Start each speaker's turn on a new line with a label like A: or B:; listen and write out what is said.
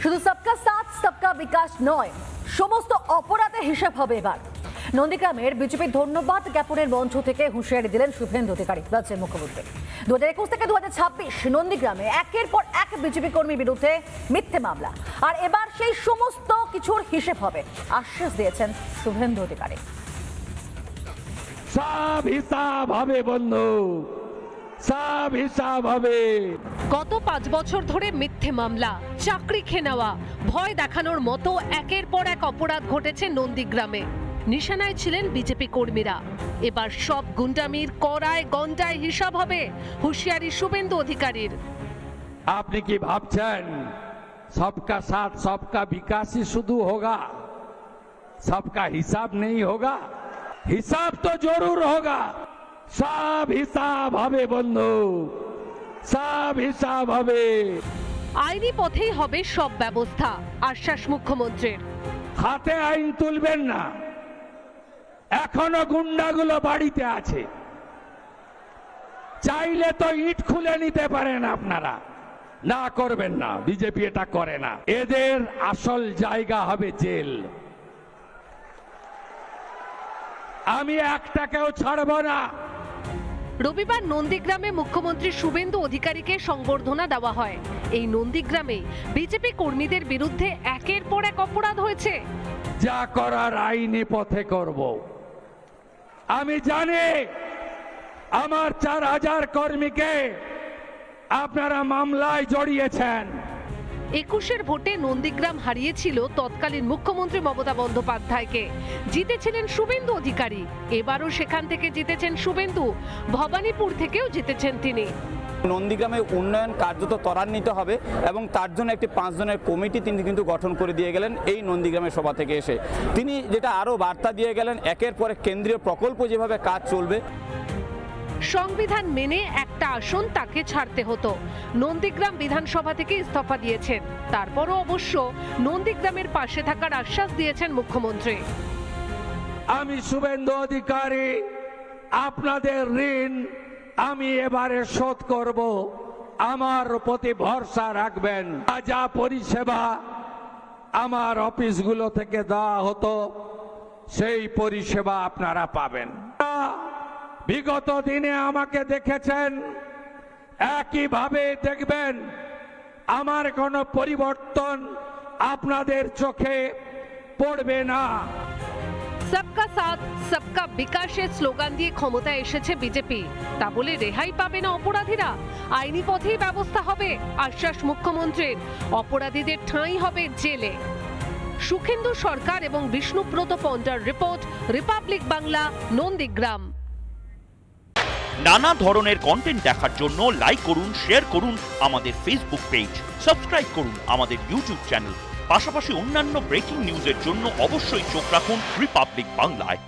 A: শুধু সবকা সাথ সবকা বিকাশ নয়, সমস্ত অপরাধের হিসাব হবে এবার। নন্দীগ্রামের বিজেপির ধন্যবাদ জ্ঞাপনের মঞ্চ থেকে হুঁশিয়ারি দিলেন শুভেন্দু অধিকারী, রাজ্যের মুখ্যমন্ত্রী। 2021 থেকে 2026 নন্দীগ্রামে একের পর এক বিজেপি কর্মীর বিরুদ্ধে মিথ্যে মামলা, আর এবার সেই সমস্ত কিছুর হিসেব হবে, আশ্বাস দিয়েছেন শুভেন্দু অধিকারী।
B: সব হিসাব হবে বন্ধু, সব হিসাব হবে।
C: গত 5 বছর ধরে মিথ্যে মামলা, চাকরি খেয়ে নেওয়া, ভয় দেখানোর মতো একের পর এক অপরাধ ঘটেছে নন্দীগ্রামে। নিশানায় ছিলেন বিজেপি কর্মীরা। এবার সব গুন্ডামির কড়ায় গন্ডায় হিসাব হবে, হুঁশিয়ারি শুভেন্দু অধিকারীর।
B: আপনি কি ভাবছেন सबका साथ सबका विकास ही शुरू होगा, सबका हिसाब नहीं होगा? हिसाब तो जरूर होगा। सब हिसाब হবে বন্ধু, সব হিসাব হবে।
C: আইনি পথেই হবে সব ব্যবস্থা, আশ্বাস মুখ্যমন্ত্রীর।
B: হাতে আইন তুলবেন না, এখনো গুন্ডাগুলো বাড়িতে আছে, চাইলে তো ইট খুলে নিতে পারেন আপনারা, না করবেন না, বিজেপি এটা করে না। এদের আসল জায়গা হবে জেল। আমি একটাকেও ছাড়ব না।
C: রবিবার নন্দীগ্রামে মুখ্যমন্ত্রী শুভেন্দু অধিকারীকে সংবর্ধনা দেওয়া হয়। এই নন্দীগ্রামে বিজেপি কর্মীদের বিরুদ্ধে একের পর এক অপরাধ হয়েছে।
B: যা করার আইনি পথে করব। আমি জানি আমার 4000 কর্মীকে আপনারা মামলায় জড়িয়েছেন।
C: 21-এর ভোটে নন্দীগ্রাম হারিয়েছিল তৎকালীন মুখ্যমন্ত্রী মমতা বন্দ্যোপাধ্যায়কে, জিতেছিলেন শুভেন্দু অধিকারী। এবারও সেখান থেকে জিতেছেন শুভেন্দু, ভবানীপুর থেকেও জিতেছেন তিনি।
D: নন্দীগ্রামে উন্নয়ন কার্যত ত্বরান্বিত হবে এবং তার জন্য একটি 5 জনের কমিটি তিনি কিন্তু গঠন করে দিয়ে গেলেন এই নন্দীগ্রামের সভা থেকে এসে। তিনি যেটা আরও বার্তা দিয়ে গেলেন, একের পর এক কেন্দ্রীয় প্রকল্প যেভাবে কাজ চলবে।
C: সংবিধান মেনে একটা আসন তাকে ছাড়তে হতো, নন্দীগ্রাম বিধানসভা থেকে ইস্তফা দিয়েছেন। তারপরও অবশ্য নন্দীগ্রামের পাশে থাকার আশ্বাস দিয়েছেন মুখ্যমন্ত্রী।
B: আমি শুভেন্দু অধিকারী আপনাদের ঋণ আমি এবারে শোধ করব, আমার প্রতি ভরসা রাখবেন। যা পরিষেবা আমার অফিসগুলো থেকে দেওয়া হতো সেই পরিষেবা আপনারা পাবেন। বিগত দিনে আমাকে দেখেছেন, একইভাবে দেখবেন। আমার কোনো পরিবর্তন আপনাদের চোখে পড়বে না।
C: সবকা সাথ সবকা বিকাশের স্লোগান দিয়ে ক্ষমতায় এসেছে বিজেপি, তা বলে রেহাই পাবে না অপরাধীরা। আইনি পথেই ব্যবস্থা হবে, আশ্বাস মুখ্যমন্ত্রীর। অপরাধীদের ঠাঁই হবে জেলে। সুখেন্দু সরকার এবং বিষ্ণুব্রত পণ্ডার রিপোর্ট, রিপাবলিক বাংলা, নন্দীগ্রাম।
E: নানা ধরনের কন্টেন্ট দেখার জন্য লাইক করুন, শেয়ার করুন আমাদের ফেসবুক পেজ, সাবস্ক্রাইব করুন আমাদের ইউটিউব চ্যানেল। পাশাপাশি অন্যান্য ব্রেকিং নিউজের জন্য অবশ্যই চোখ রাখুন রিপাবলিক বাংলায়।